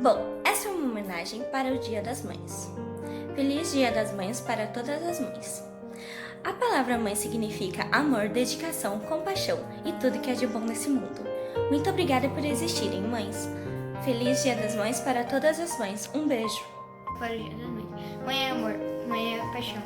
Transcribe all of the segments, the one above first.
Bom, essa é uma homenagem para o Dia das Mães. Feliz Dia das Mães para todas as mães. A palavra mãe significa amor, dedicação, compaixão e tudo que é de bom nesse mundo. Muito obrigada por existirem, mães. Feliz Dia das Mães para todas as mães. Um beijo. Para o Dia das Mães. Mãe é amor, mãe é paixão,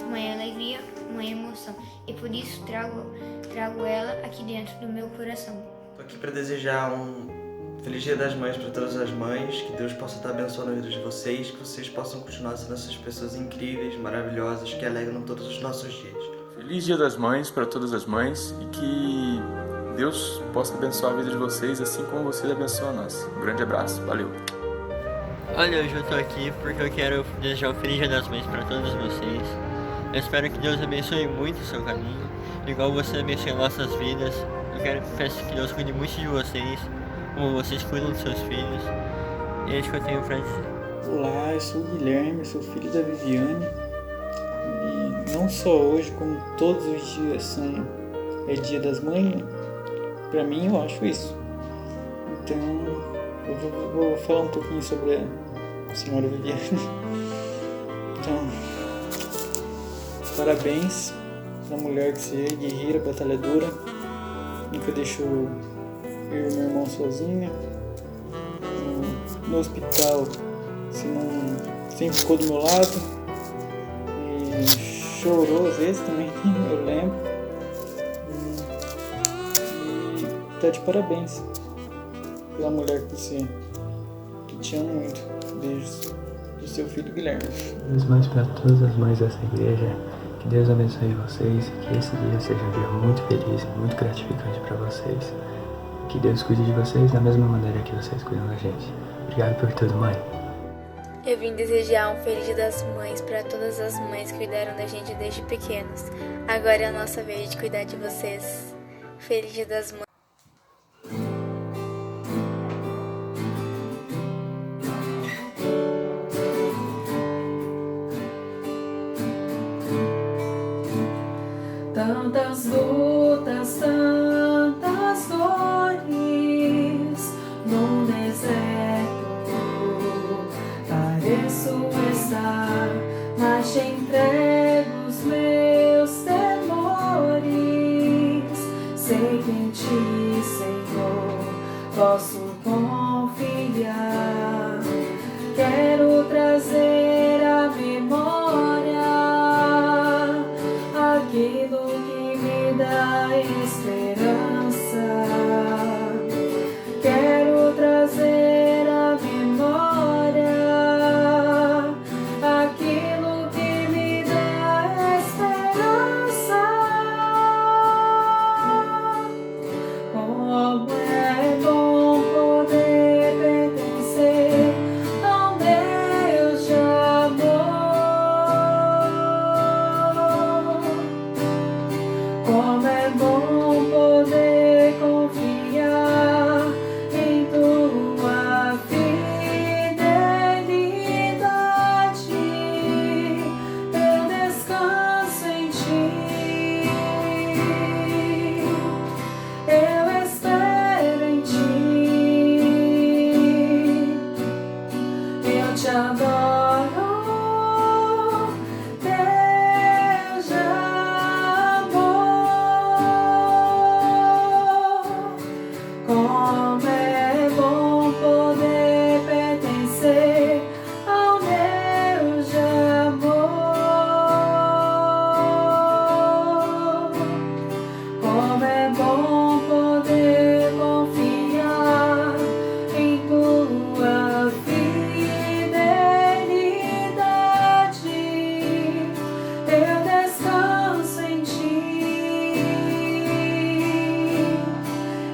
mãe é alegria, mãe é emoção. E por isso trago ela aqui dentro do meu coração. Tô aqui para desejar um Feliz Dia das Mães para todas as mães, que Deus possa estar abençoando a vida de vocês, que vocês possam continuar sendo essas pessoas incríveis, maravilhosas, que alegram todos os nossos dias. Feliz Dia das Mães para todas as mães e que Deus possa abençoar a vida de vocês assim como vocês abençoam a nossa. Um grande abraço, valeu! Olha, hoje eu tô aqui porque eu quero desejar um Feliz Dia das Mães para todos vocês. Eu espero que Deus abençoe muito o seu caminho, igual você abençoe nossas vidas. Peço que Deus cuide muito de vocês, como vocês cuidam dos seus filhos. E é isso que eu tenho pra dizer. Olá, eu sou o Guilherme, sou filho da Viviane. E não só hoje, como todos os dias é Dia das Mães, né? Pra mim eu acho isso. Então eu vou falar um pouquinho sobre a senhora Viviane. Então, parabéns pra mulher que você é, guerreira, batalhadora. Nunca deixou eu e meu irmão sozinha. No hospital, sempre ficou do meu lado. E chorou às vezes também, eu lembro. E tá de parabéns pela mulher que você é. Que te amo muito. Beijos do seu filho Guilherme. As mães para todas as mães dessa igreja. Que Deus abençoe vocês e que esse dia seja um dia muito feliz e muito gratificante para vocês. Que Deus cuide de vocês da mesma maneira que vocês cuidam da gente. Obrigado por tudo, mãe. Eu vim desejar um Feliz Dia das Mães para todas as mães que cuidaram da gente desde pequenos. Agora é a nossa vez de cuidar de vocês. Feliz Dia das Mães. Tantas lutas, tantas dores num deserto. Pareço estar, mas te entrego os meus temores. Sei que em ti, Senhor, posso confiar. Quero trazer à memória aquilo que me dá esperança. Quero trazer à memória aquilo que me dá esperança. Como é bom poder pertencer a um Deus de amor. Como é bom poder confiar em tua fidelidade. Eu descanso em ti. Eu espero em ti. Eu te adoro, Deus de amor. Como é bom poder pertencer ao Deus de amor. Como é bom poder confiar em tua fidelidade. Eu descanso em ti.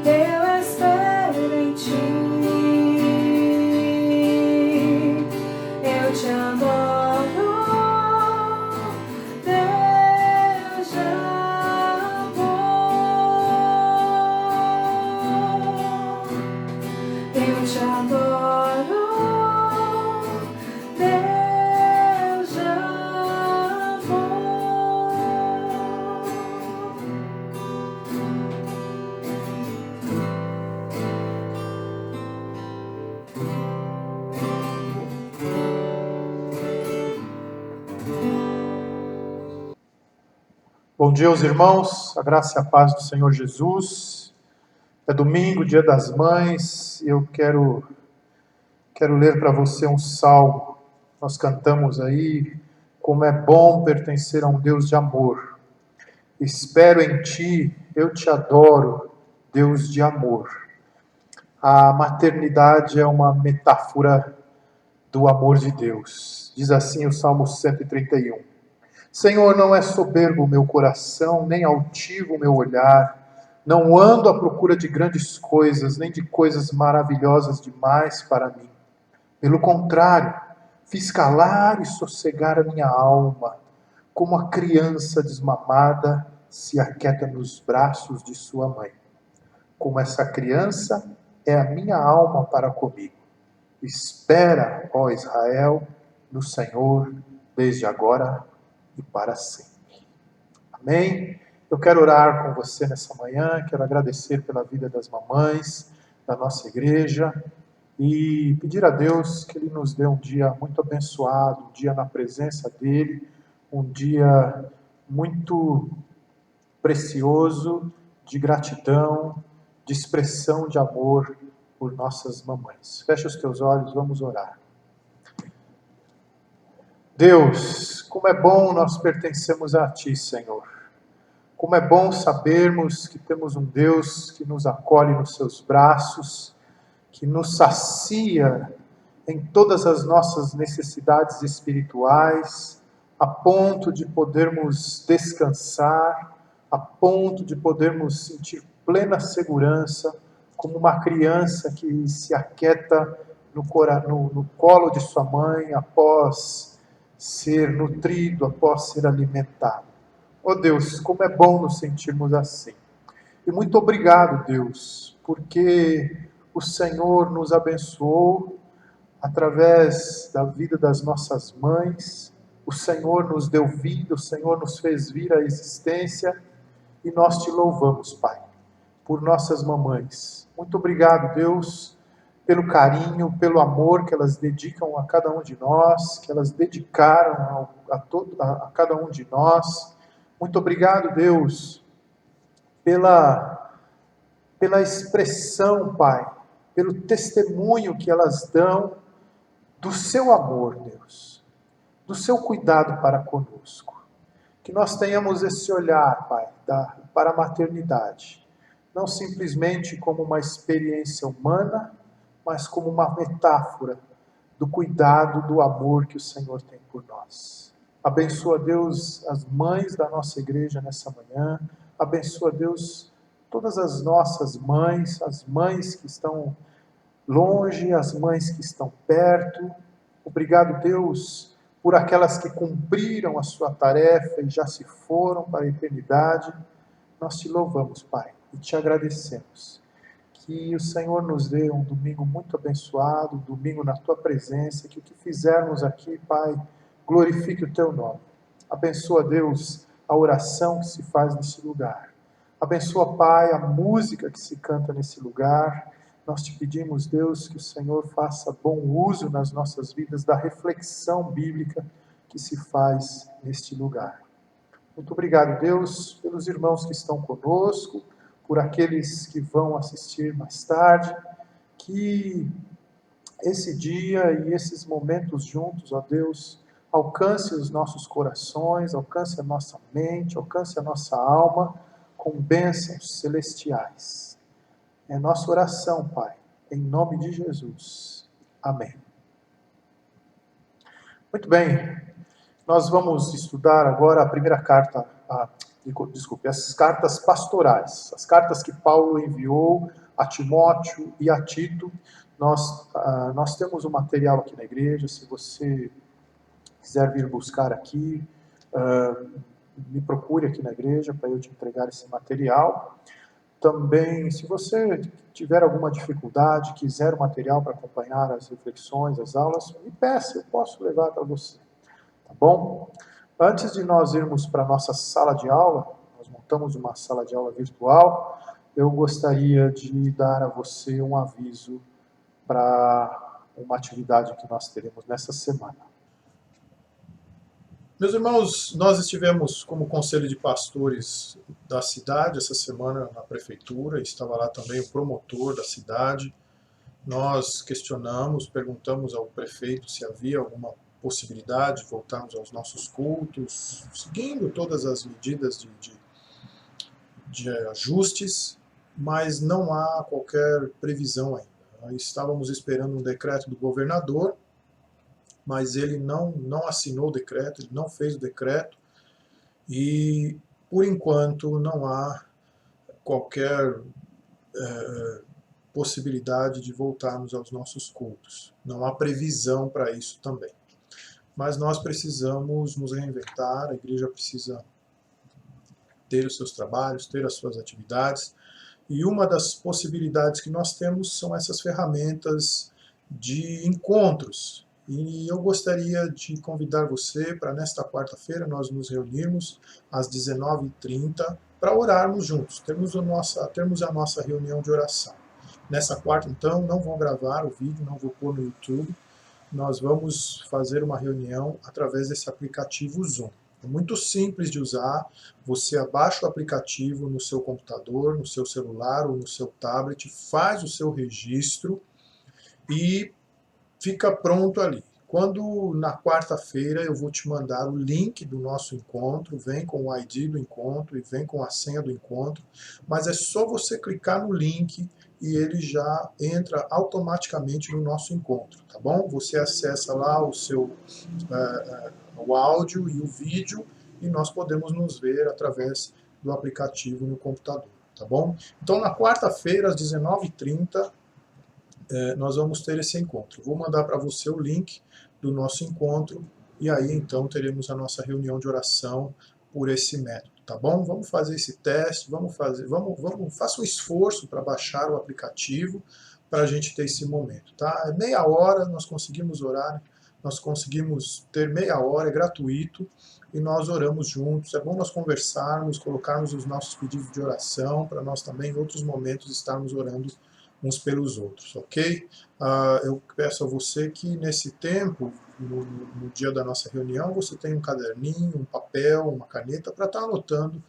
Eu espero em ti. Eu te adoro, Deus de amor. Eu te adoro, Deus de amor. Bom dia aos irmãos, a graça e a paz do Senhor Jesus. É domingo, dia das mães, e eu quero ler para você um salmo. Nós cantamos aí, como é bom pertencer a um Deus de amor. Espero em ti, eu te adoro, Deus de amor. A maternidade é uma metáfora do amor de Deus. Diz assim o Salmo 131. Senhor, não é soberbo o meu coração, nem altivo o meu olhar. Não ando à procura de grandes coisas, nem de coisas maravilhosas demais para mim. Pelo contrário, fiz calar e sossegar a minha alma, como a criança desmamada se aquieta nos braços de sua mãe. Como essa criança é a minha alma para comigo. Espera, ó Israel, no Senhor, desde agora e para sempre. Amém? Eu quero orar com você nessa manhã, quero agradecer pela vida das mamães da nossa igreja e pedir a Deus que Ele nos dê um dia muito abençoado, um dia na presença dEle, um dia muito precioso de gratidão, de expressão de amor por nossas mamães. Feche os teus olhos, vamos orar. Deus, como é bom nós pertencemos a Ti, Senhor. Como é bom sabermos que temos um Deus que nos acolhe nos seus braços, que nos sacia em todas as nossas necessidades espirituais, a ponto de podermos descansar, a ponto de podermos sentir plena segurança, como uma criança que se aquieta no colo de sua mãe após ser nutrido, após ser alimentado. Oh Deus, como é bom nos sentirmos assim. E muito obrigado, Deus, porque o Senhor nos abençoou através da vida das nossas mães, o Senhor nos deu vida, o Senhor nos fez vir à existência e nós te louvamos, Pai, por nossas mamães. Muito obrigado, Deus, pelo carinho, pelo amor que elas dedicam a cada um de nós, que elas dedicaram a cada um de nós. Muito obrigado, Deus, pela expressão, Pai, pelo testemunho que elas dão do seu amor, Deus, do seu cuidado para conosco. Que nós tenhamos esse olhar, Pai, para a maternidade, não simplesmente como uma experiência humana, mas como uma metáfora do cuidado, do amor que o Senhor tem por nós. Abençoa, Deus, as mães da nossa igreja nessa manhã. Abençoa, Deus, todas as nossas mães, as mães que estão longe, as mães que estão perto. Obrigado, Deus, por aquelas que cumpriram a sua tarefa e já se foram para a eternidade. Nós te louvamos, Pai, e te agradecemos. Que o Senhor nos dê um domingo muito abençoado, um domingo na Tua presença, que o que fizermos aqui, Pai, glorifique o Teu nome. Abençoa, Deus, a oração que se faz nesse lugar. Abençoa, Pai, a música que se canta nesse lugar. Nós te pedimos, Deus, que o Senhor faça bom uso nas nossas vidas da reflexão bíblica que se faz neste lugar. Muito obrigado, Deus, pelos irmãos que estão conosco, por aqueles que vão assistir mais tarde, que esse dia e esses momentos juntos, ó Deus, alcance os nossos corações, alcance a nossa mente, alcance a nossa alma com bênçãos celestiais. É nossa oração, Pai, em nome de Jesus. Amém. Muito bem, nós vamos estudar agora a primeira carta, as cartas pastorais, as cartas que Paulo enviou a Timóteo e a Tito. Nós temos um material aqui na igreja, se você quiser vir buscar aqui, me procure aqui na igreja para eu te entregar esse material. Também, se você tiver alguma dificuldade, quiser o material para acompanhar as reflexões, as aulas, me peça, eu posso levar para você, tá bom? Antes de nós irmos para a nossa sala de aula, nós montamos uma sala de aula virtual, eu gostaria de dar a você um aviso para uma atividade que nós teremos nessa semana. Meus irmãos, nós estivemos como conselho de pastores da cidade essa semana na prefeitura, estava lá também o promotor da cidade. Nós questionamos, perguntamos ao prefeito se havia alguma possibilidade de voltarmos aos nossos cultos, seguindo todas as medidas de ajustes, mas não há qualquer previsão ainda. Nós estávamos esperando um decreto do governador, mas ele não assinou o decreto, ele não fez o decreto, e por enquanto não há qualquer possibilidade de voltarmos aos nossos cultos. Não há previsão para isso também. Mas nós precisamos nos reinventar, a igreja precisa ter os seus trabalhos, ter as suas atividades, e uma das possibilidades que nós temos são essas ferramentas de encontros. E eu gostaria de convidar você para nesta quarta-feira nós nos reunirmos às 19h30 para orarmos juntos, termos a nossa reunião de oração. Nessa quarta, então, não vou gravar o vídeo, não vou pôr no YouTube, nós vamos fazer uma reunião através desse aplicativo Zoom. É muito simples de usar, você abaixa o aplicativo no seu computador, no seu celular ou no seu tablet, faz o seu registro e fica pronto ali. Quando na quarta-feira eu vou te mandar o link do nosso encontro, vem com o ID do encontro e vem com a senha do encontro, mas é só você clicar no link e ele já entra automaticamente no nosso encontro, tá bom? Você acessa lá o áudio e o vídeo e nós podemos nos ver através do aplicativo no computador, tá bom? Então na quarta-feira às 19h30 nós vamos ter esse encontro. Vou mandar para você o link do nosso encontro e aí então teremos a nossa reunião de oração por esse método, tá bom? Vamos fazer esse teste, faça um esforço para baixar o aplicativo para a gente ter esse momento, tá? É meia hora, nós conseguimos orar, nós conseguimos ter meia hora, é gratuito, e nós oramos juntos. É bom nós conversarmos, colocarmos os nossos pedidos de oração, para nós também em outros momentos estarmos orando uns pelos outros, ok? Eu peço a você que nesse tempo, no dia da nossa reunião, você tenha um caderninho, um papel, uma caneta, para estar anotando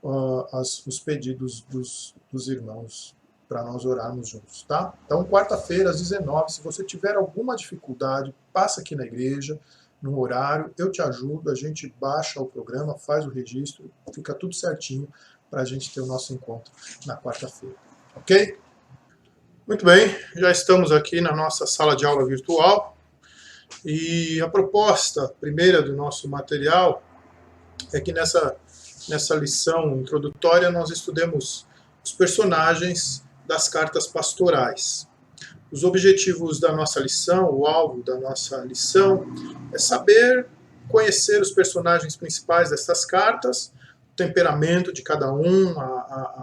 os pedidos dos irmãos, para nós orarmos juntos, tá? Então, quarta-feira, às 19h, se você tiver alguma dificuldade, passa aqui na igreja, no horário, eu te ajudo, a gente baixa o programa, faz o registro, fica tudo certinho para a gente ter o nosso encontro na quarta-feira, ok? Muito bem, já estamos aqui na nossa sala de aula virtual e a proposta primeira do nosso material é que nessa lição introdutória nós estudemos os personagens das cartas pastorais. Os objetivos da nossa lição, o alvo da nossa lição é saber conhecer os personagens principais dessas cartas, o temperamento de cada um,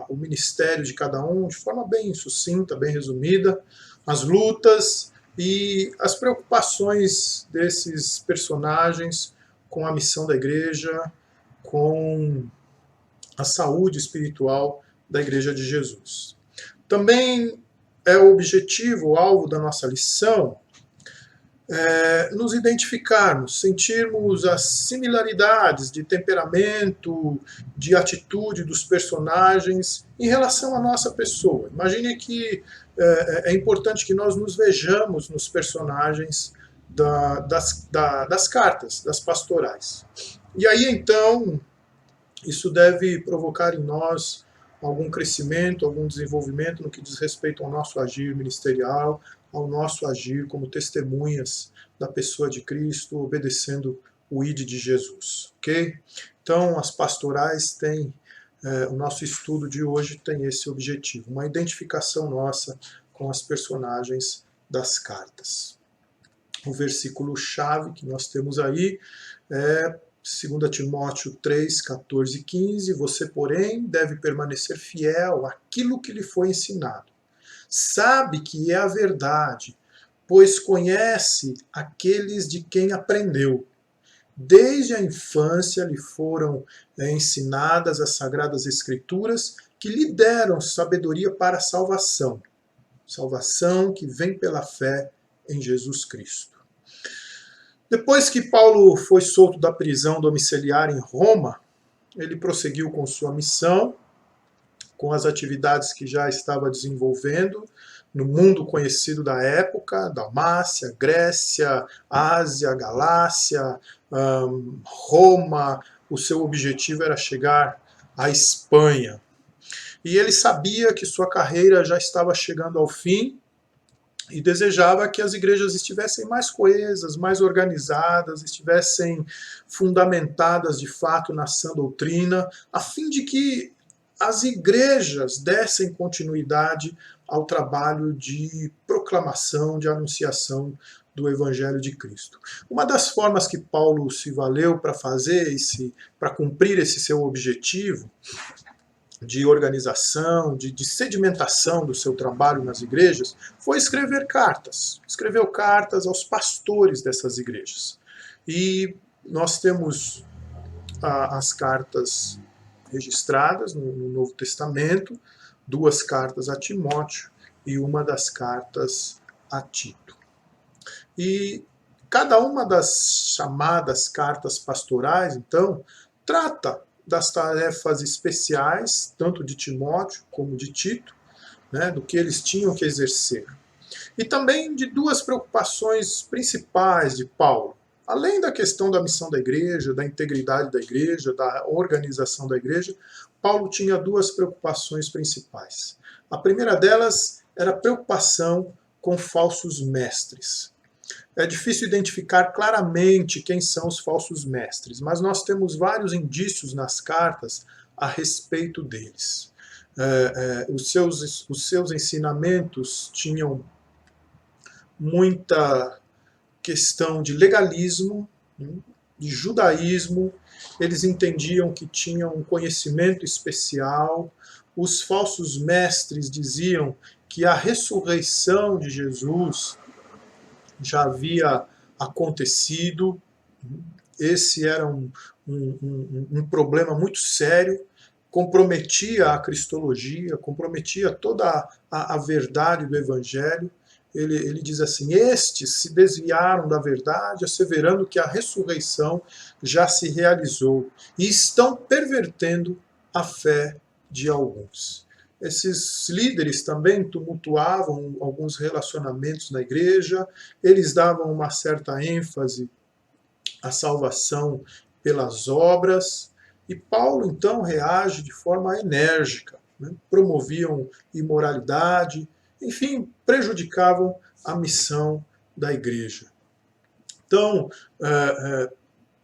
o ministério de cada um, de forma bem sucinta, bem resumida, as lutas e as preocupações desses personagens com a missão da igreja, com a saúde espiritual da Igreja de Jesus. Também é o objetivo, o alvo da nossa lição, nos identificarmos, sentirmos as similaridades de temperamento, de atitude dos personagens em relação à nossa pessoa. Imagine que é importante que nós nos vejamos nos personagens das cartas, das pastorais. E aí, então, isso deve provocar em nós algum crescimento, algum desenvolvimento no que diz respeito ao nosso agir ministerial, ao nosso agir como testemunhas da pessoa de Cristo, obedecendo o ID de Jesus, ok? Então, as pastorais têm, o nosso estudo de hoje tem esse objetivo, uma identificação nossa com as personagens das cartas. O versículo-chave que nós temos aí é 2 Timóteo 3, 14 e 15, você, porém, deve permanecer fiel àquilo que lhe foi ensinado. Sabe que é a verdade, pois conhece aqueles de quem aprendeu. Desde a infância lhe foram ensinadas as Sagradas Escrituras, que lhe deram sabedoria para a salvação. Salvação que vem pela fé em Jesus Cristo. Depois que Paulo foi solto da prisão domiciliar em Roma, ele prosseguiu com sua missão, com as atividades que já estava desenvolvendo no mundo conhecido da época, Dalmácia, Grécia, Ásia, Galácia, Roma. O seu objetivo era chegar à Espanha. E ele sabia que sua carreira já estava chegando ao fim e desejava que as igrejas estivessem mais coesas, mais organizadas, estivessem fundamentadas de fato na sã doutrina, a fim de que as igrejas dessem continuidade ao trabalho de proclamação, de anunciação do Evangelho de Cristo. Uma das formas que Paulo se valeu para cumprir esse seu objetivo de organização, de sedimentação do seu trabalho nas igrejas, foi escrever cartas. Escreveu cartas aos pastores dessas igrejas. E nós temos as cartas registradas no Novo Testamento, 2 cartas a Timóteo e uma das cartas a Tito. E cada uma das chamadas cartas pastorais, então, trata das tarefas especiais, tanto de Timóteo como de Tito, né, do que eles tinham que exercer. E também de 2 preocupações principais de Paulo. Além da questão da missão da igreja, da integridade da igreja, da organização da igreja, Paulo tinha 2 preocupações principais. A primeira delas era a preocupação com falsos mestres. É difícil identificar claramente quem são os falsos mestres, mas nós temos vários indícios nas cartas a respeito deles. Os seus ensinamentos tinham muita questão de legalismo, de judaísmo, eles entendiam que tinham um conhecimento especial. Os falsos mestres diziam que a ressurreição de Jesus já havia acontecido. Esse era um problema muito sério, comprometia a cristologia, comprometia toda a verdade do Evangelho. Ele diz assim: estes se desviaram da verdade, asseverando que a ressurreição já se realizou e estão pervertendo a fé de alguns. Esses líderes também tumultuavam alguns relacionamentos na igreja, eles davam uma certa ênfase à salvação pelas obras, e Paulo então reage de forma enérgica, né? Promoviam imoralidade, enfim, prejudicavam a missão da igreja. Então,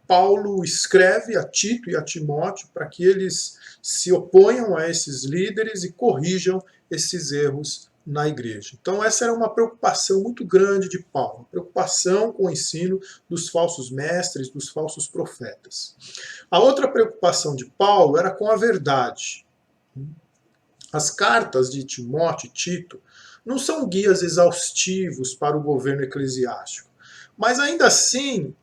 Paulo escreve a Tito e a Timóteo para que eles se oponham a esses líderes e corrijam esses erros na igreja. Então essa era uma preocupação muito grande de Paulo, preocupação com o ensino dos falsos mestres, dos falsos profetas. A outra preocupação de Paulo era com a verdade. As cartas de Timóteo e Tito não são guias exaustivos para o governo eclesiástico, mas ainda assim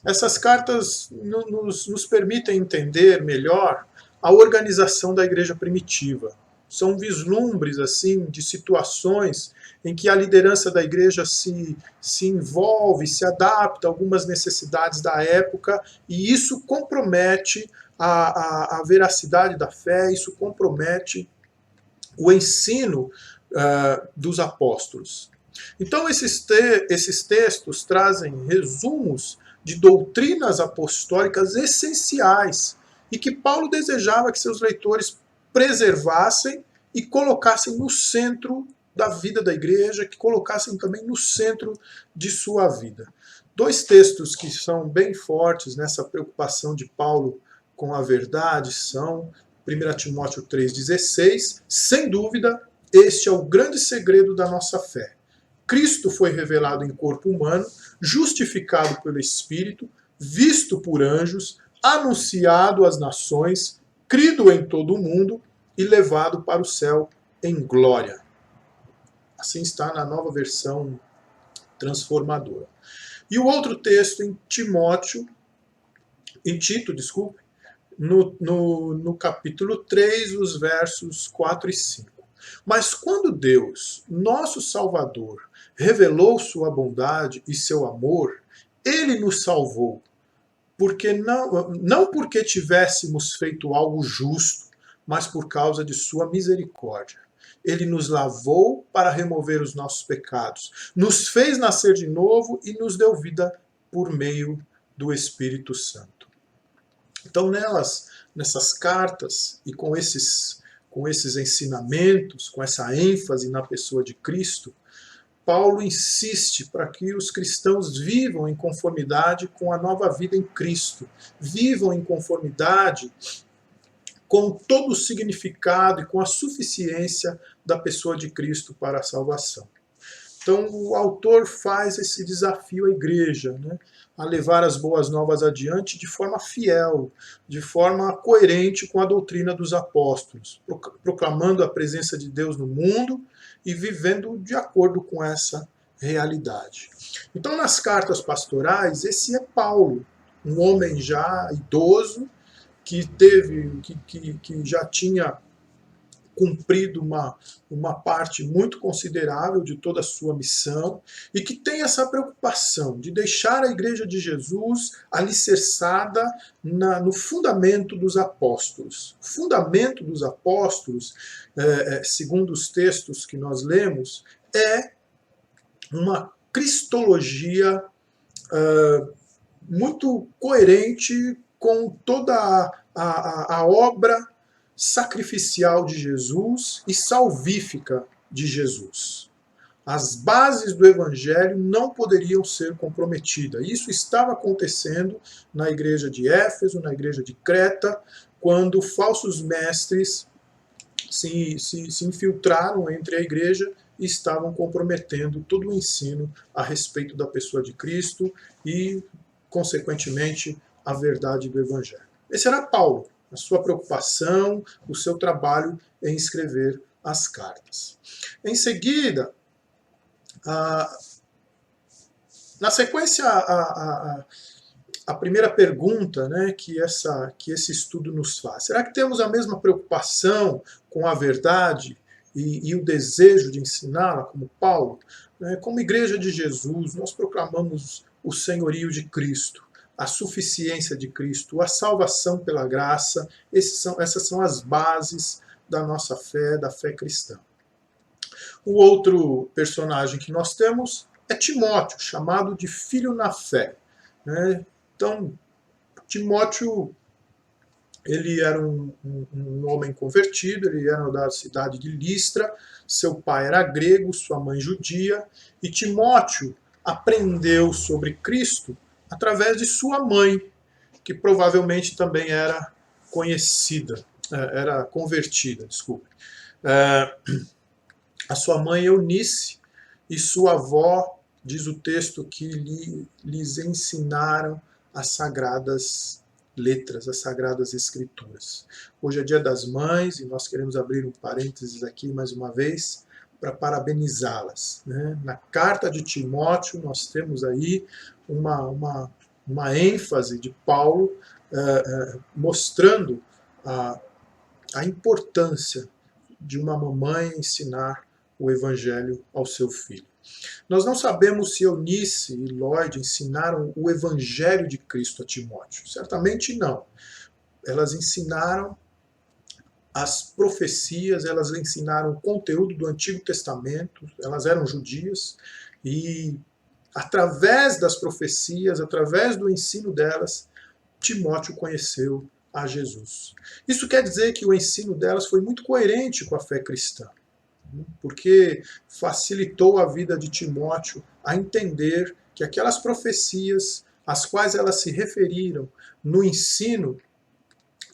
essas cartas nos permitem entender melhor a organização da igreja primitiva. São vislumbres assim de situações em que a liderança da igreja se envolve, se adapta a algumas necessidades da época, e isso compromete a veracidade da fé, isso compromete o ensino dos apóstolos. Então esses textos trazem resumos de doutrinas apostólicas essenciais e que Paulo desejava que seus leitores preservassem e colocassem no centro da vida da igreja, que colocassem também no centro de sua vida. 2 textos que são bem fortes nessa preocupação de Paulo com a verdade são 1 Timóteo 3,16. Sem dúvida, este é o grande segredo da nossa fé. Cristo foi revelado em corpo humano, justificado pelo Espírito, visto por anjos, anunciado às nações, crido em todo o mundo e levado para o céu em glória. Assim está na nova versão transformadora. E o outro texto em Tito, no capítulo 3, os versos 4 e 5. Mas quando Deus, nosso Salvador, revelou sua bondade e seu amor, Ele nos salvou, porque não porque tivéssemos feito algo justo, mas por causa de sua misericórdia. Ele nos lavou para remover os nossos pecados, nos fez nascer de novo e nos deu vida por meio do Espírito Santo. Então, nessas cartas e com esses ensinamentos, com essa ênfase na pessoa de Cristo, Paulo insiste para que os cristãos vivam em conformidade com a nova vida em Cristo, vivam em conformidade com todo o significado e com a suficiência da pessoa de Cristo para a salvação. Então, o autor faz esse desafio à igreja, né, a levar as boas novas adiante de forma fiel, de forma coerente com a doutrina dos apóstolos, proclamando a presença de Deus no mundo e vivendo de acordo com essa realidade. Então, nas cartas pastorais, esse é Paulo, um homem já idoso, que já tinha cumprido uma parte muito considerável de toda a sua missão e que tem essa preocupação de deixar a Igreja de Jesus alicerçada no fundamento dos apóstolos. O fundamento dos apóstolos, segundo os textos que nós lemos, é uma cristologia muito coerente com toda a obra sacrificial de Jesus e salvífica de Jesus. As bases do Evangelho não poderiam ser comprometidas. Isso estava acontecendo na igreja de Éfeso, na igreja de Creta, quando falsos mestres se infiltraram entre a igreja e estavam comprometendo todo o ensino a respeito da pessoa de Cristo e, consequentemente, a verdade do Evangelho. Esse era Paulo, a sua preocupação, o seu trabalho em escrever as cartas. Em seguida, na sequência, a primeira pergunta, né, que esse estudo nos faz: será que temos a mesma preocupação com a verdade e o desejo de ensiná-la como Paulo? Como Igreja de Jesus, nós proclamamos o senhorio de Cristo, a suficiência de Cristo, a salvação pela graça. Essas são as bases da nossa fé, da fé cristã. O outro personagem que nós temos é Timóteo, chamado de filho na fé. Então, Timóteo, ele era um homem convertido, ele era da cidade de Listra, seu pai era grego, sua mãe judia, e Timóteo aprendeu sobre Cristo através de sua mãe, que provavelmente também era convertida. A sua mãe Eunice e sua avó, diz o texto, que lhes ensinaram as sagradas letras, as sagradas escrituras. Hoje é Dia das Mães e nós queremos abrir um parênteses aqui mais uma vez para parabenizá-las. Na carta de Timóteo nós temos aí uma ênfase de Paulo mostrando a importância de uma mamãe ensinar o Evangelho ao seu filho. Nós não sabemos se Eunice e Lloyd ensinaram o Evangelho de Cristo a Timóteo. Certamente não. Elas ensinaram as profecias, elas lhe ensinaram o conteúdo do Antigo Testamento, elas eram judias, e através das profecias, através do ensino delas, Timóteo conheceu a Jesus. Isso quer dizer que o ensino delas foi muito coerente com a fé cristã, porque facilitou a vida de Timóteo a entender que aquelas profecias às quais elas se referiram no ensino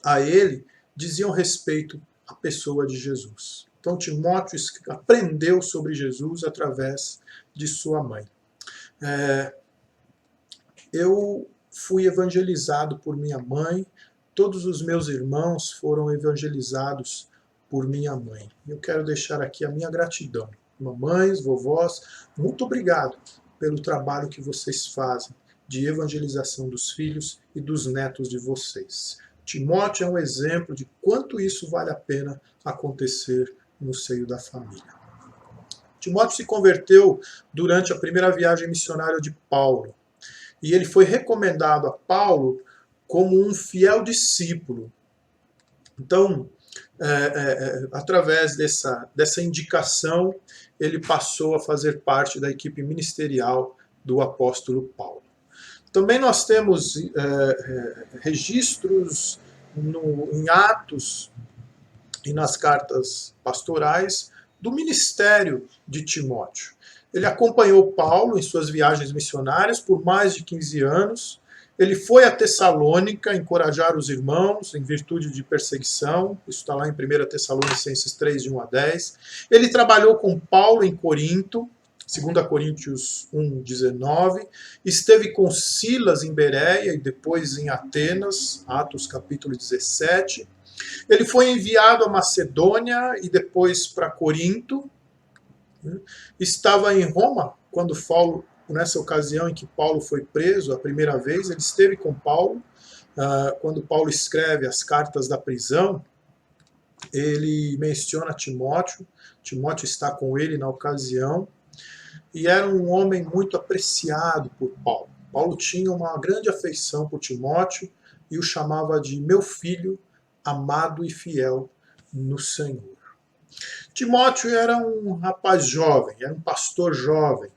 a ele diziam respeito à pessoa de Jesus. Então Timóteo aprendeu sobre Jesus através de sua mãe. Eu fui evangelizado por minha mãe, todos os meus irmãos foram evangelizados por minha mãe. Eu quero deixar aqui a minha gratidão. Mamães, vovós, muito obrigado pelo trabalho que vocês fazem de evangelização dos filhos e dos netos de vocês. Timóteo é um exemplo de quanto isso vale a pena acontecer no seio da família. Timóteo se converteu durante a primeira viagem missionária de Paulo. e ele foi recomendado a Paulo como um fiel discípulo. Então, através dessa indicação, ele passou a fazer parte da equipe ministerial do apóstolo Paulo. Também nós temos registros em Atos e nas cartas pastorais do ministério de Timóteo. Ele acompanhou Paulo em suas viagens missionárias por mais de 15 anos. Ele foi a Tessalônica encorajar os irmãos em virtude de perseguição. Isso está lá em 1 Tessalonicenses 3, de 1 a 10. Ele trabalhou com Paulo em Corinto, 2 Coríntios 1, 19. Esteve com Silas em Bereia e depois em Atenas, Atos capítulo 17. Ele foi enviado a Macedônia e depois para Corinto. Estava em Roma quando Paulo, nessa ocasião em que Paulo foi preso a primeira vez, ele esteve com Paulo. Quando Paulo escreve as cartas da prisão, ele menciona Timóteo. Timóteo está com ele na ocasião. E era um homem muito apreciado por Paulo. Paulo tinha uma grande afeição por Timóteo e o chamava de meu filho, amado e fiel no Senhor. Timóteo era um rapaz jovem, era um pastor jovem,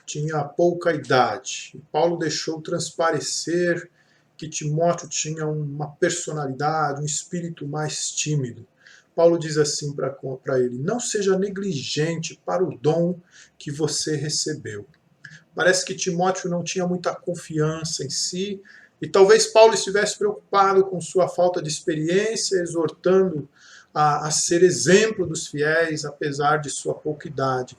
tinha pouca idade. Paulo deixou transparecer que Timóteo tinha uma personalidade, um espírito mais tímido. Paulo diz assim para ele: não seja negligente para o dom que você recebeu. Parece que Timóteo não tinha muita confiança em si, e talvez Paulo estivesse preocupado com sua falta de experiência, exortando a ser exemplo dos fiéis, apesar de sua pouca idade.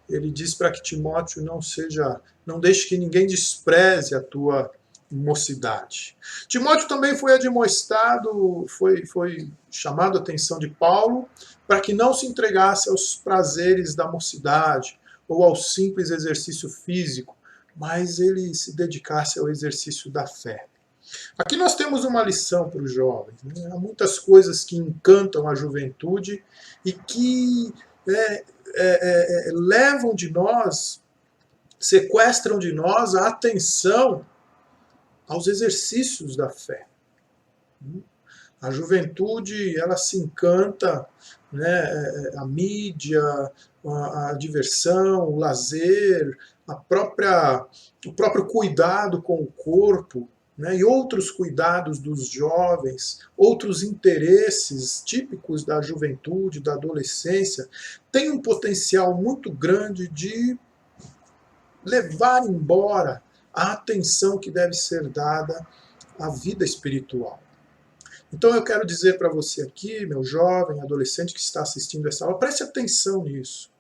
Ele diz para que Timóteo não deixe que ninguém despreze a tua mocidade. Timóteo também foi admoestado, foi chamado a atenção de Paulo para que não se entregasse aos prazeres da mocidade ou ao simples exercício físico, mas ele se dedicasse ao exercício da fé. Aqui nós temos uma lição para os jovens. Há muitas coisas que encantam a juventude e que levam de nós, sequestram de nós a atenção aos exercícios da fé. A juventude, ela se encanta, a mídia, a diversão, o lazer, o próprio cuidado com o corpo, e outros cuidados dos jovens, outros interesses típicos da juventude, da adolescência, têm um potencial muito grande de levar embora a atenção que deve ser dada à vida espiritual. Então eu quero dizer para você aqui, meu jovem, adolescente que está assistindo essa aula, preste atenção nisso.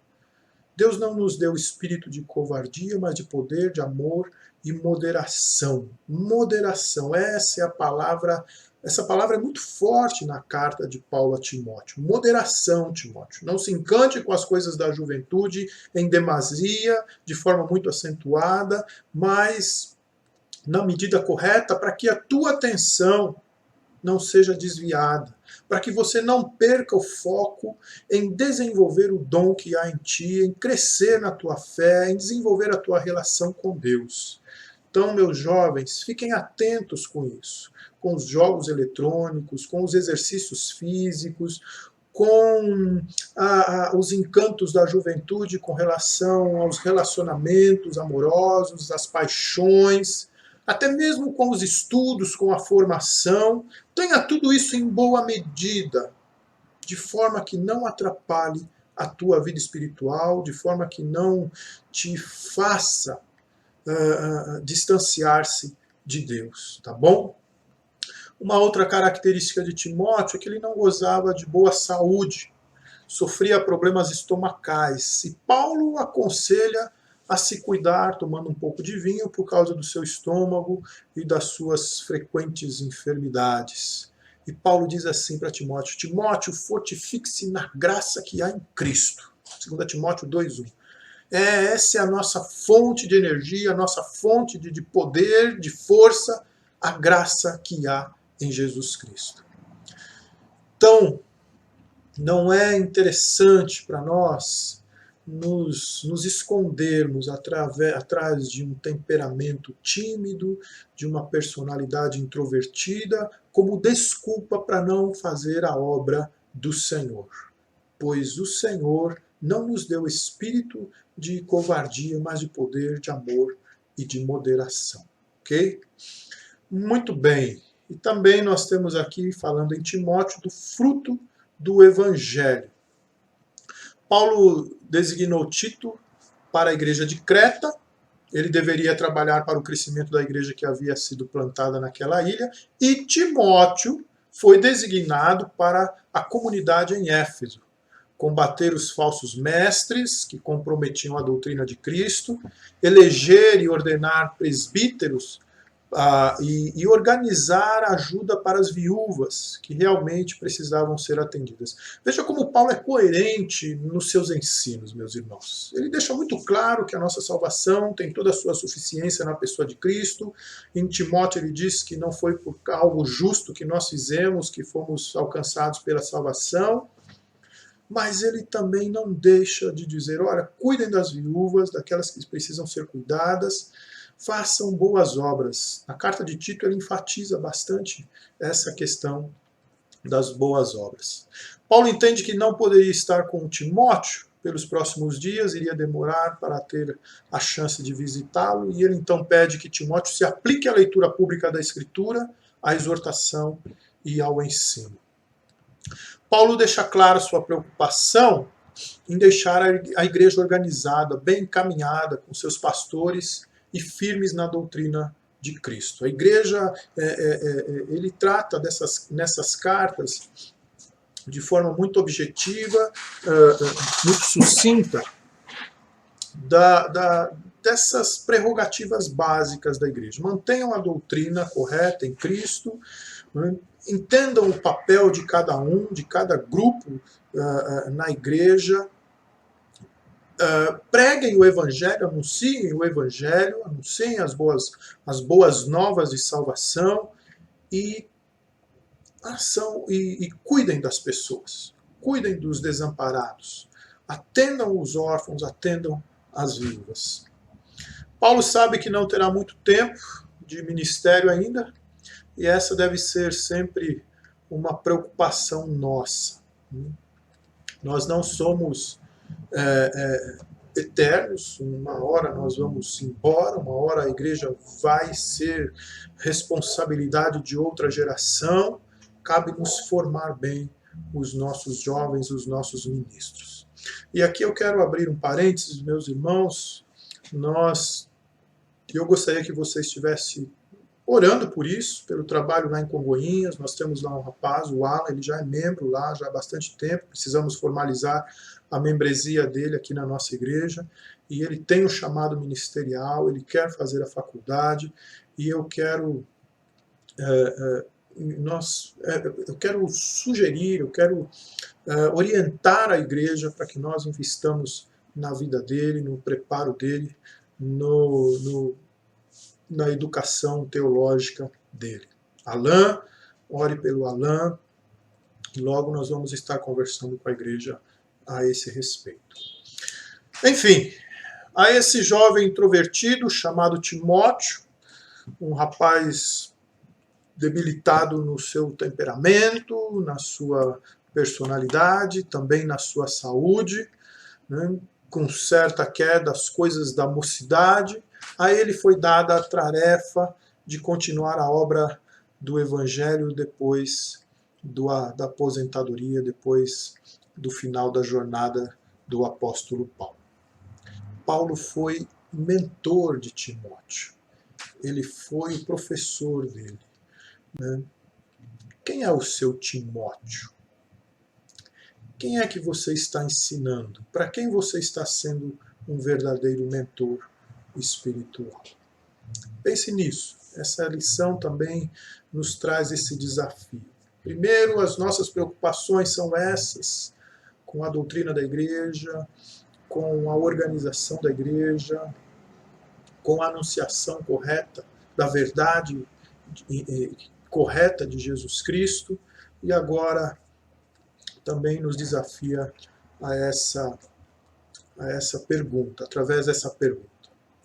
Deus não nos deu espírito de covardia, mas de poder, de amor e moderação. Moderação, essa é a palavra. Essa palavra é muito forte na carta de Paulo a Timóteo. Moderação, Timóteo. Não se encante com as coisas da juventude em demasia, de forma muito acentuada, mas na medida correta, para que a tua atenção não seja desviada, para que você não perca o foco em desenvolver o dom que há em ti, em crescer na tua fé, em desenvolver a tua relação com Deus. Então, meus jovens, fiquem atentos com isso, com os jogos eletrônicos, com os exercícios físicos, com os encantos da juventude com relação aos relacionamentos amorosos, às paixões, até mesmo com os estudos, com a formação. Tenha tudo isso em boa medida, de forma que não atrapalhe a tua vida espiritual, de forma que não te faça distanciar-se de Deus, tá bom? Uma outra característica de Timóteo é que ele não gozava de boa saúde, sofria problemas estomacais, e Paulo aconselha a se cuidar tomando um pouco de vinho por causa do seu estômago e das suas frequentes enfermidades. E Paulo diz assim para Timóteo: Timóteo, fortifique-se na graça que há em Cristo. 2 Timóteo 2:1. Essa é a nossa fonte de energia, a nossa fonte de poder, de força, a graça que há em Jesus Cristo. Então, não é interessante para nós nos escondermos atrás de um temperamento tímido, de uma personalidade introvertida, como desculpa para não fazer a obra do Senhor. Pois o Senhor não nos deu espírito de covardia, mas de poder, de amor e de moderação. Ok? Muito bem. E também nós temos aqui, falando em Timóteo, do fruto do Evangelho. Paulo designou Tito para a igreja de Creta. Ele deveria trabalhar para o crescimento da igreja que havia sido plantada naquela ilha. E Timóteo foi designado para a comunidade em Éfeso, combater os falsos mestres que comprometiam a doutrina de Cristo, eleger e ordenar presbíteros e organizar ajuda para as viúvas que realmente precisavam ser atendidas. Veja como Paulo é coerente nos seus ensinos, meus irmãos. Ele deixa muito claro que a nossa salvação tem toda a sua suficiência na pessoa de Cristo. Em Timóteo ele diz que não foi por algo justo que nós fizemos, que fomos alcançados pela salvação. Mas ele também não deixa de dizer, olha, cuidem das viúvas, daquelas que precisam ser cuidadas, façam boas obras. Na carta de Tito ele enfatiza bastante essa questão das boas obras. Paulo entende que não poderia estar com Timóteo pelos próximos dias, iria demorar para ter a chance de visitá-lo, e ele então pede que Timóteo se aplique à leitura pública da Escritura, à exortação e ao ensino. Paulo deixa clara sua preocupação em deixar a igreja organizada, bem encaminhada, com seus pastores e firmes na doutrina de Cristo. A igreja, ele trata nessas cartas de forma muito objetiva, muito sucinta, dessas prerrogativas básicas da igreja. Mantenham a doutrina correta em Cristo, né? Entendam o papel de cada um, de cada grupo na igreja, preguem o Evangelho, anunciem as boas novas de salvação e cuidem das pessoas, cuidem dos desamparados, atendam os órfãos, atendam as viúvas. Paulo sabe que não terá muito tempo de ministério ainda, e essa deve ser sempre uma preocupação nossa. Nós não somos eternos, uma hora nós vamos embora, uma hora a igreja vai ser responsabilidade de outra geração, cabe nos formar bem os nossos jovens, os nossos ministros. E aqui eu quero abrir um parênteses, meus irmãos, eu gostaria que você estivesse orando por isso, pelo trabalho lá em Congonhas. Nós temos lá um rapaz, o Alan, ele já é membro lá já há bastante tempo, precisamos formalizar a membresia dele aqui na nossa igreja, e ele tem um chamado ministerial, ele quer fazer a faculdade, e eu quero sugerir, eu quero orientar a igreja para que nós investamos na vida dele, no preparo dele, na educação teológica dele. Alain, ore pelo Alain, e logo nós vamos estar conversando com a igreja a esse respeito. Enfim, a esse jovem introvertido chamado Timóteo, um rapaz debilitado no seu temperamento, na sua personalidade, também na sua saúde, né, com certa queda das coisas da mocidade, a ele foi dada a tarefa de continuar a obra do Evangelho depois da aposentadoria, depois do final da jornada do apóstolo Paulo. Paulo foi mentor de Timóteo, ele foi o professor dele. Né? Quem é o seu Timóteo? Quem é que você está ensinando? Para quem você está sendo um verdadeiro mentor espiritual? Pense nisso. Essa lição também nos traz esse desafio. Primeiro, as nossas preocupações são essas, com a doutrina da igreja, com a organização da igreja, com a anunciação correta da verdade correta de Jesus Cristo, e agora também nos desafia a a essa pergunta, através dessa pergunta.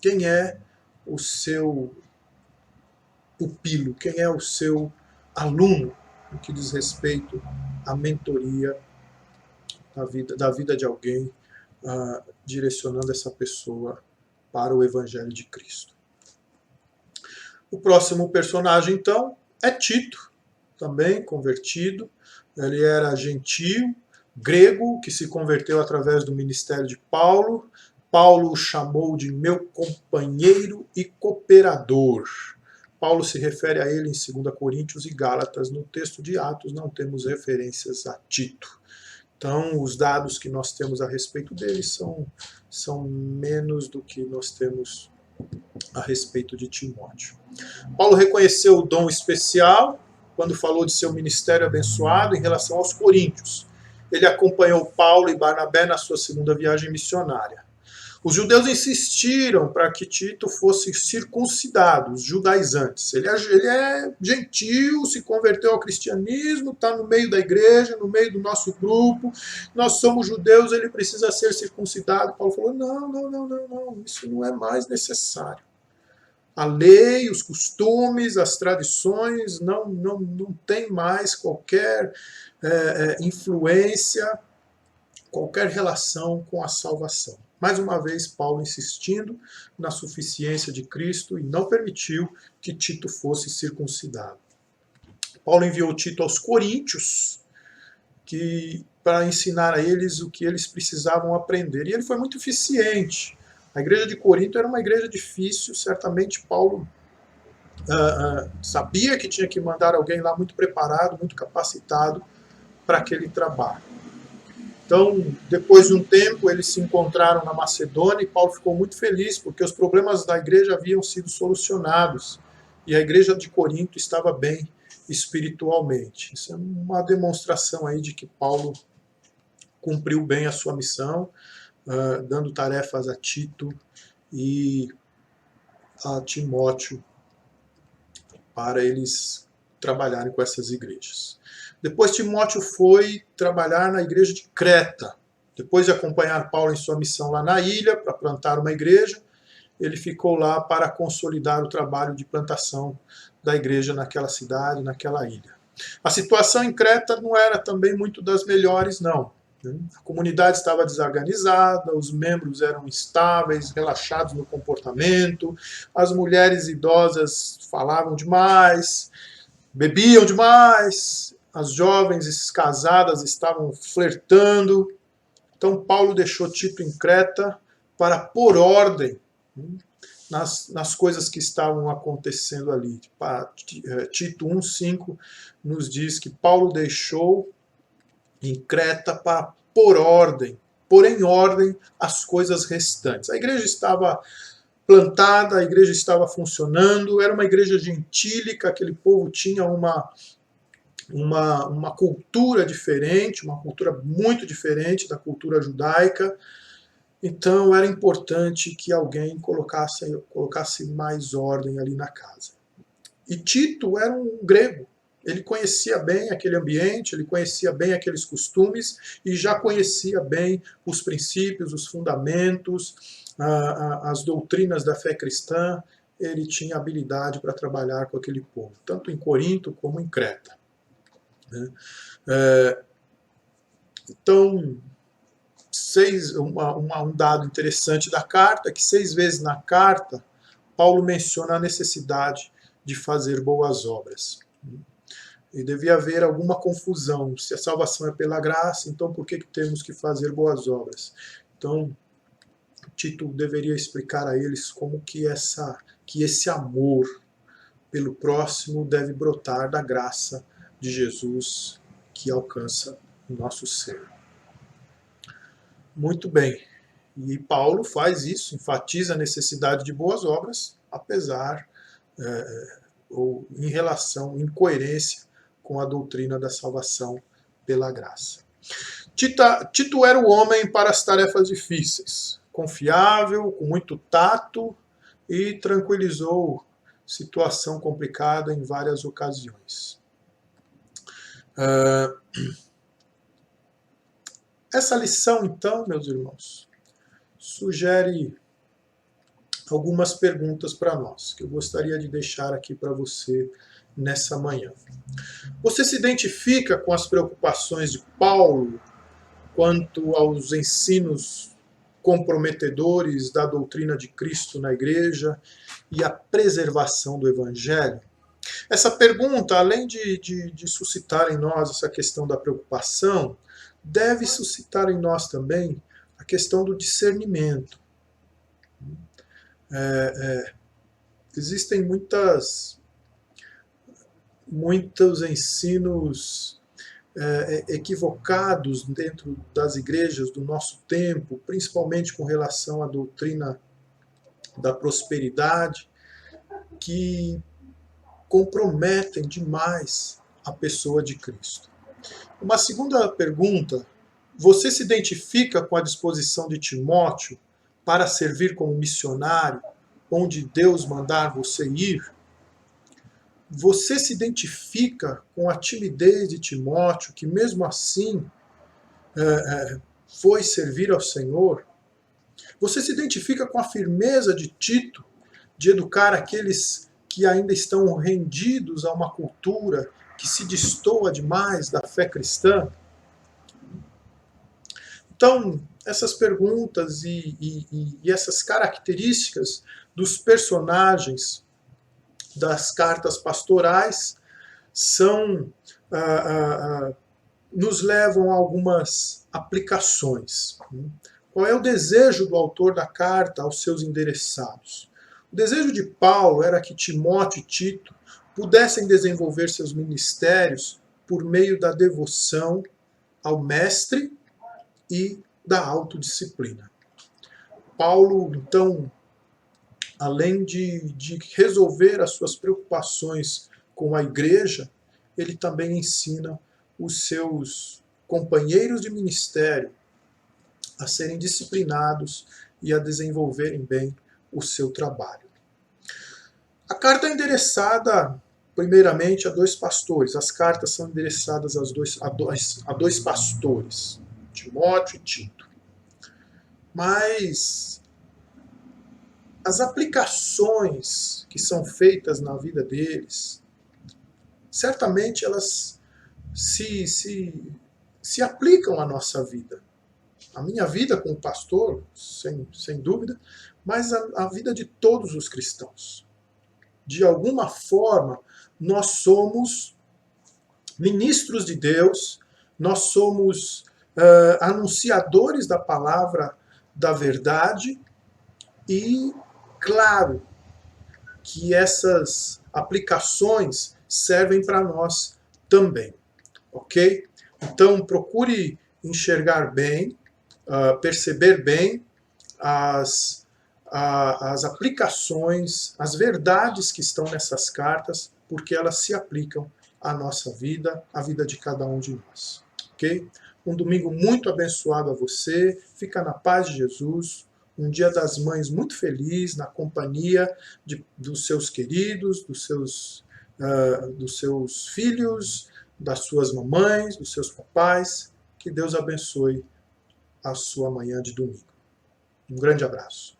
Quem é o seu pupilo? Quem é o seu aluno no que diz respeito à mentoria da vida de alguém, direcionando essa pessoa para o Evangelho de Cristo? O próximo personagem, então, é Tito, também convertido. Ele era gentio, grego, que se converteu através do ministério de Paulo. Paulo o chamou de meu companheiro e cooperador. Paulo se refere a ele em 2 Coríntios e Gálatas. No texto de Atos não temos referências a Tito. Então, os dados que nós temos a respeito dele são menos do que nós temos a respeito de Timóteo. Paulo reconheceu o dom especial quando falou de seu ministério abençoado em relação aos coríntios. Ele acompanhou Paulo e Barnabé na sua segunda viagem missionária. Os judeus insistiram para que Tito fosse circuncidado, os judaizantes. Ele é gentil, se converteu ao cristianismo, está no meio da igreja, no meio do nosso grupo. Nós somos judeus, ele precisa ser circuncidado. Paulo falou, não, isso não é mais necessário. A lei, os costumes, as tradições não tem mais qualquer influência, qualquer relação com a salvação. Mais uma vez, Paulo insistindo na suficiência de Cristo e não permitiu que Tito fosse circuncidado. Paulo enviou Tito aos coríntios para ensinar a eles o que eles precisavam aprender. E ele foi muito eficiente. A igreja de Corinto era uma igreja difícil, certamente Paulo sabia que tinha que mandar alguém lá muito preparado, muito capacitado para aquele trabalho. Então, depois de um tempo, eles se encontraram na Macedônia e Paulo ficou muito feliz porque os problemas da igreja haviam sido solucionados e a igreja de Corinto estava bem espiritualmente. Isso é uma demonstração aí de que Paulo cumpriu bem a sua missão, dando tarefas a Tito e a Timóteo para eles trabalharem com essas igrejas. Depois Timóteo foi trabalhar na igreja de Creta. Depois de acompanhar Paulo em sua missão lá na ilha, para plantar uma igreja, ele ficou lá para consolidar o trabalho de plantação da igreja naquela cidade, naquela ilha. A situação em Creta não era também muito das melhores, não. A comunidade estava desorganizada, os membros eram instáveis, relaxados no comportamento, as mulheres idosas falavam demais, bebiam demais, as jovens casadas estavam flertando. Então Paulo deixou Tito em Creta para pôr ordem nas coisas que estavam acontecendo ali. Tito 1,5 nos diz que Paulo deixou em Creta para pôr em ordem as coisas restantes. A igreja estava plantada, a igreja estava funcionando, era uma igreja gentílica, aquele povo tinha uma cultura diferente, uma cultura muito diferente da cultura judaica. Então era importante que alguém colocasse mais ordem ali na casa. E Tito era um grego. Ele conhecia bem aquele ambiente, ele conhecia bem aqueles costumes e já conhecia bem os princípios, os fundamentos, as doutrinas da fé cristã. Ele tinha habilidade para trabalhar com aquele povo, tanto em Corinto como em Creta. Então, um dado interessante da carta é que 6 vezes na carta Paulo menciona a necessidade de fazer boas obras. E devia haver alguma confusão. Se a salvação é pela graça, então por que temos que fazer boas obras? Então, Tito deveria explicar a eles como que esse amor pelo próximo deve brotar da graça de Jesus que alcança o nosso ser. Muito bem. E Paulo faz isso, enfatiza a necessidade de boas obras, apesar ou em relação, em coerência com a doutrina da salvação pela graça. Tito era o homem para as tarefas difíceis, confiável, com muito tato e tranquilizou situação complicada em várias ocasiões. Essa lição, então, meus irmãos, sugere algumas perguntas para nós, que eu gostaria de deixar aqui para você nessa manhã. Você se identifica com as preocupações de Paulo quanto aos ensinos comprometedores da doutrina de Cristo na igreja e a preservação do Evangelho? Essa pergunta, além de suscitar em nós essa questão da preocupação, deve suscitar em nós também a questão do discernimento. Existem muitos ensinos equivocados dentro das igrejas do nosso tempo, principalmente com relação à doutrina da prosperidade, que comprometem demais a pessoa de Cristo. Uma segunda pergunta: você se identifica com a disposição de Timóteo para servir como missionário onde Deus mandar você ir? Você se identifica com a timidez de Timóteo, que mesmo assim foi servir ao Senhor? Você se identifica com a firmeza de Tito, de educar aqueles que ainda estão rendidos a uma cultura que se destoa demais da fé cristã? Então, essas perguntas e essas características dos personagens das cartas pastorais nos levam a algumas aplicações. Qual é o desejo do autor da carta aos seus endereçados? O desejo de Paulo era que Timóteo e Tito pudessem desenvolver seus ministérios por meio da devoção ao Mestre e da autodisciplina. Paulo, então, além de resolver as suas preocupações com a igreja, ele também ensina os seus companheiros de ministério a serem disciplinados e a desenvolverem bem o seu trabalho. A carta é endereçada primeiramente a dois pastores. As cartas são endereçadas a dois pastores, Timóteo e Tito. Mas as aplicações que são feitas na vida deles, certamente elas se aplicam à nossa vida. A minha vida como pastor, sem dúvida, mas a vida de todos os cristãos. De alguma forma, nós somos ministros de Deus, nós somos anunciadores da palavra da verdade e, claro, que essas aplicações servem para nós também, ok? Então, procure enxergar bem, perceber bem as aplicações, as verdades que estão nessas cartas, porque elas se aplicam à nossa vida, à vida de cada um de nós, ok? Um domingo muito abençoado a você, fica na paz de Jesus, um Dia das Mães muito feliz, na companhia dos seus queridos, dos seus filhos, das suas mamães, dos seus papais. Que Deus abençoe a sua manhã de domingo. Um grande abraço.